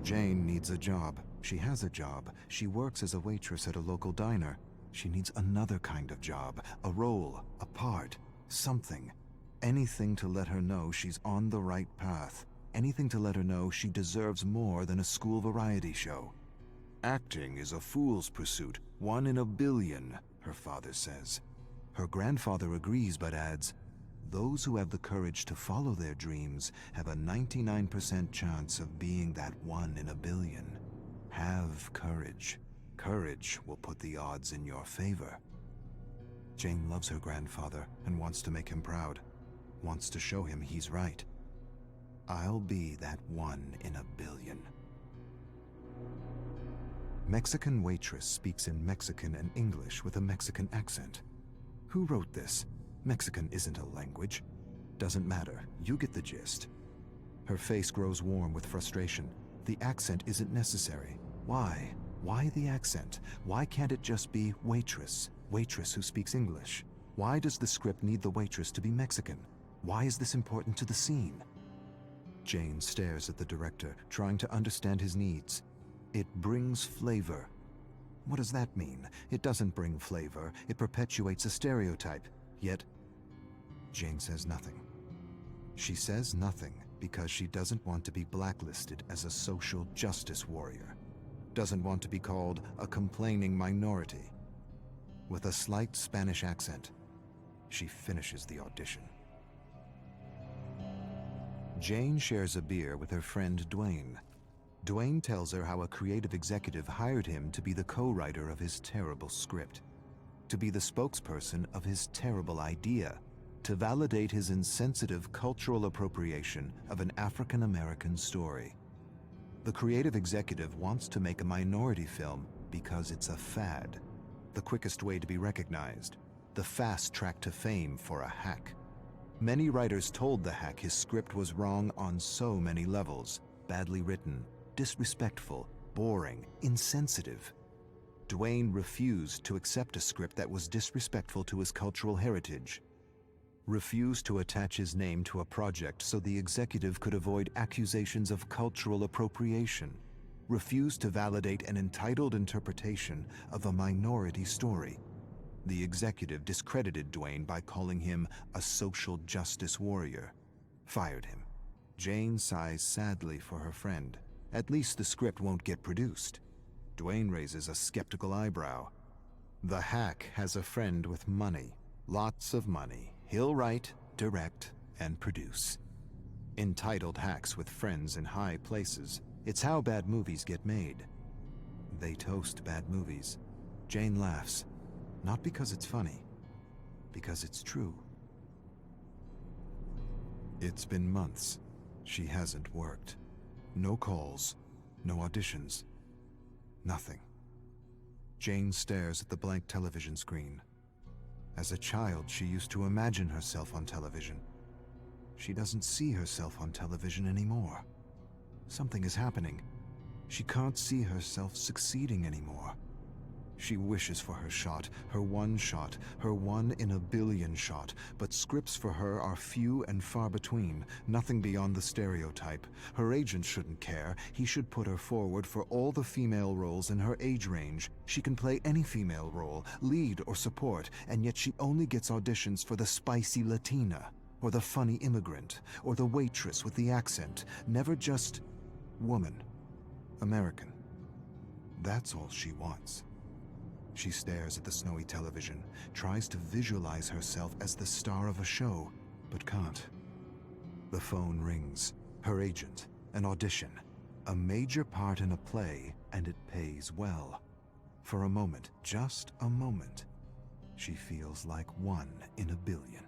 Jane needs a job. She has a job. She works as a waitress at a local diner. She needs another kind of job, a role, a part, something. Anything to let her know she's on the right path. Anything to let her know she deserves more than a school variety show. Acting is a fool's pursuit, 1 in a billion, her father says. Her grandfather agrees but adds, those who have the courage to follow their dreams have a 99% chance of being that 1 in a billion. Have courage. Courage will put the odds in your favor. Jane loves her grandfather and wants to make him proud. Wants to show him he's right. I'll be that 1 in a billion. Mexican waitress speaks in Mexican and English with a Mexican accent. Who wrote this? Mexican isn't a language. Doesn't matter, you get the gist. Her face grows warm with frustration. The accent isn't necessary. Why? Why the accent? Why can't it just be waitress? Waitress who speaks English? Why does the script need the waitress to be Mexican? Why is this important to the scene? Jane stares at the director, trying to understand his needs. It brings flavor. What does that mean? It doesn't bring flavor. It perpetuates a stereotype. Yet, Jane says nothing. She says nothing because she doesn't want to be blacklisted as a social justice warrior. Doesn't want to be called a complaining minority. With a slight Spanish accent, she finishes the audition. Jane shares a beer with her friend Dwayne. Dwayne tells her how a creative executive hired him to be the co-writer of his terrible script, to be the spokesperson of his terrible idea, to validate his insensitive cultural appropriation of an African-American story. The creative executive wants to make a minority film because it's a fad, the quickest way to be recognized, the fast track to fame for a hack. Many writers told the hack his script was wrong on so many levels, badly written, disrespectful, boring, insensitive. Dwayne refused to accept a script that was disrespectful to his cultural heritage, refused to attach his name to a project so the executive could avoid accusations of cultural appropriation, refused to validate an entitled interpretation of a minority story. The executive discredited Dwayne by calling him a social justice warrior, fired him. Jane sighs sadly for her friend. At least the script won't get produced. Dwayne raises a skeptical eyebrow. The hack has a friend with money, lots of money. He'll write, direct, and produce. Entitled hacks with friends in high places. It's how bad movies get made. They toast bad movies. Jane laughs, not because it's funny, because it's true. It's been months. She hasn't worked. No calls, no auditions, nothing. Jane stares at the blank television screen. As a child, she used to imagine herself on television. She doesn't see herself on television anymore. Something is happening. She can't see herself succeeding anymore. She wishes for her shot, her 1 shot, her 1 in a billion shot, but scripts for her are few and far between, nothing beyond the stereotype. Her agent shouldn't care. He should put her forward for all the female roles in her age range. She can play any female role, lead or support, and yet she only gets auditions for the spicy Latina, or the funny immigrant, or the waitress with the accent, never just woman, American. That's all she wants. She stares at the snowy television, tries to visualize herself as the star of a show, but can't. The phone rings. Her agent, an audition, a major part in a play, and it pays well. For a moment, just a moment, she feels like 1 in a billion.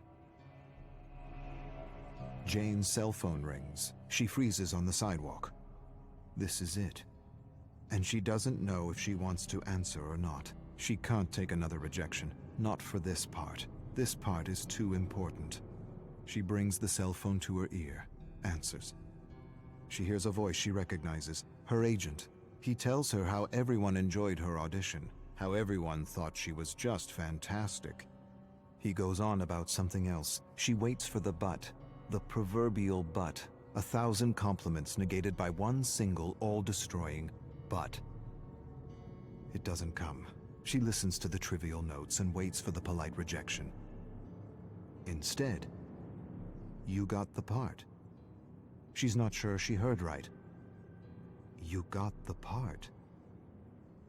Jane's cell phone rings. She freezes on the sidewalk. This is it. And she doesn't know if she wants to answer or not. She can't take another rejection, not for this part. This part is too important. She brings the cell phone to her ear, answers. She hears a voice she recognizes, her agent. He tells her how everyone enjoyed her audition, how everyone thought she was just fantastic. He goes on about something else. She waits for the but, the proverbial but. 1,000 compliments negated by one single, all-destroying but. It doesn't come. She listens to the trivial notes and waits for the polite rejection. Instead, you got the part. She's not sure she heard right. You got the part.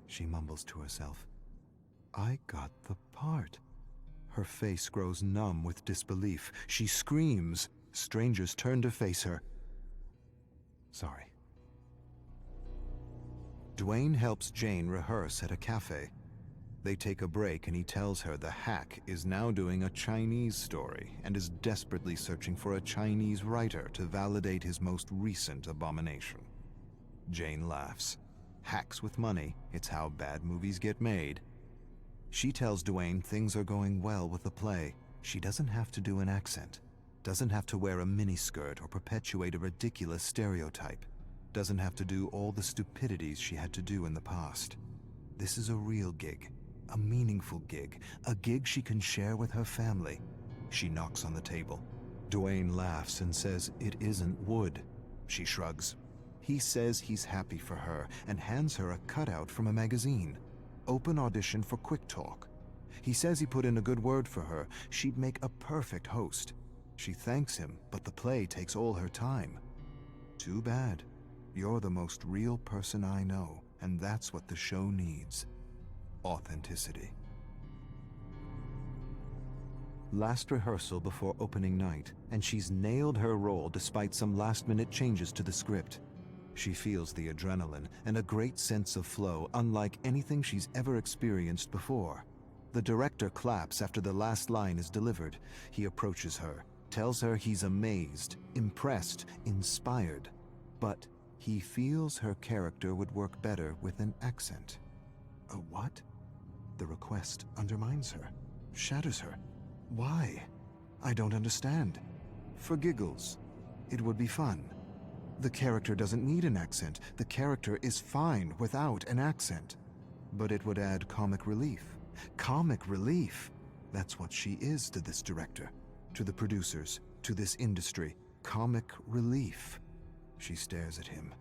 She mumbles to herself. I got the part. Her face grows numb with disbelief. She screams. Strangers turn to face her. Sorry. Dwayne helps Jane rehearse at a cafe. They take a break and he tells her the hack is now doing a Chinese story and is desperately searching for a Chinese writer to validate his most recent abomination. Jane laughs. Hacks with money, it's how bad movies get made. She tells Dwayne things are going well with the play. She doesn't have to do an accent, doesn't have to wear a miniskirt or perpetuate a ridiculous stereotype, doesn't have to do all the stupidities she had to do in the past. This is a real gig, a meaningful gig, a gig she can share with her family. She knocks on the table. Dwayne laughs and says it isn't wood. She shrugs. He says he's happy for her and hands her a cutout from a magazine. Open audition for Quick Talk. He says he put in a good word for her. She'd make a perfect host. She thanks him, but the play takes all her time. Too bad. You're the most real person I know, and that's what the show needs. Authenticity. Last rehearsal before opening night, and she's nailed her role despite some last-minute changes to the script. She feels the adrenaline and a great sense of flow unlike anything she's ever experienced before. The director claps after the last line is delivered. He approaches her, tells her he's amazed, impressed, inspired. But he feels her character would work better with an accent. A what? The request undermines her, shatters her. Why? I don't understand. For giggles. It would be fun. The character doesn't need an accent. The character is fine without an accent. But it would add comic relief. Comic relief! That's what she is to this director, to the producers, to this industry. Comic relief. She stares at him,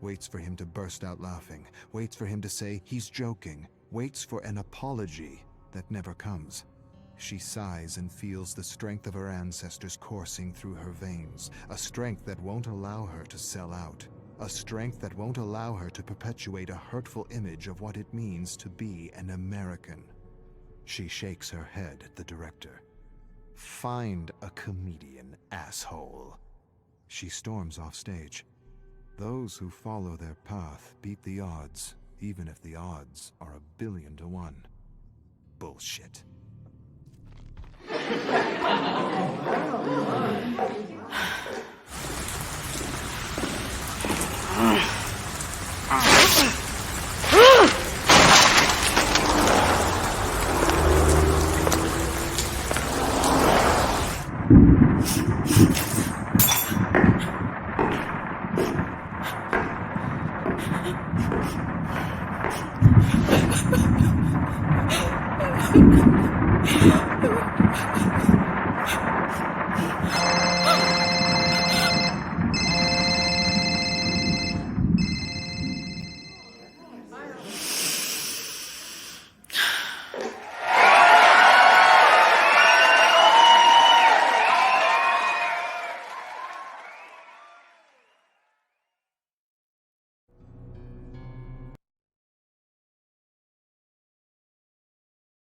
waits for him to burst out laughing, waits for him to say he's joking, waits for an apology that never comes. She sighs and feels the strength of her ancestors coursing through her veins, a strength that won't allow her to sell out, a strength that won't allow her to perpetuate a hurtful image of what it means to be an American. She shakes her head at the director. Find a comedian, asshole. She storms off stage. Those who follow their path beat the odds, even if the odds are 1,000,000,000 to 1. Bullshit.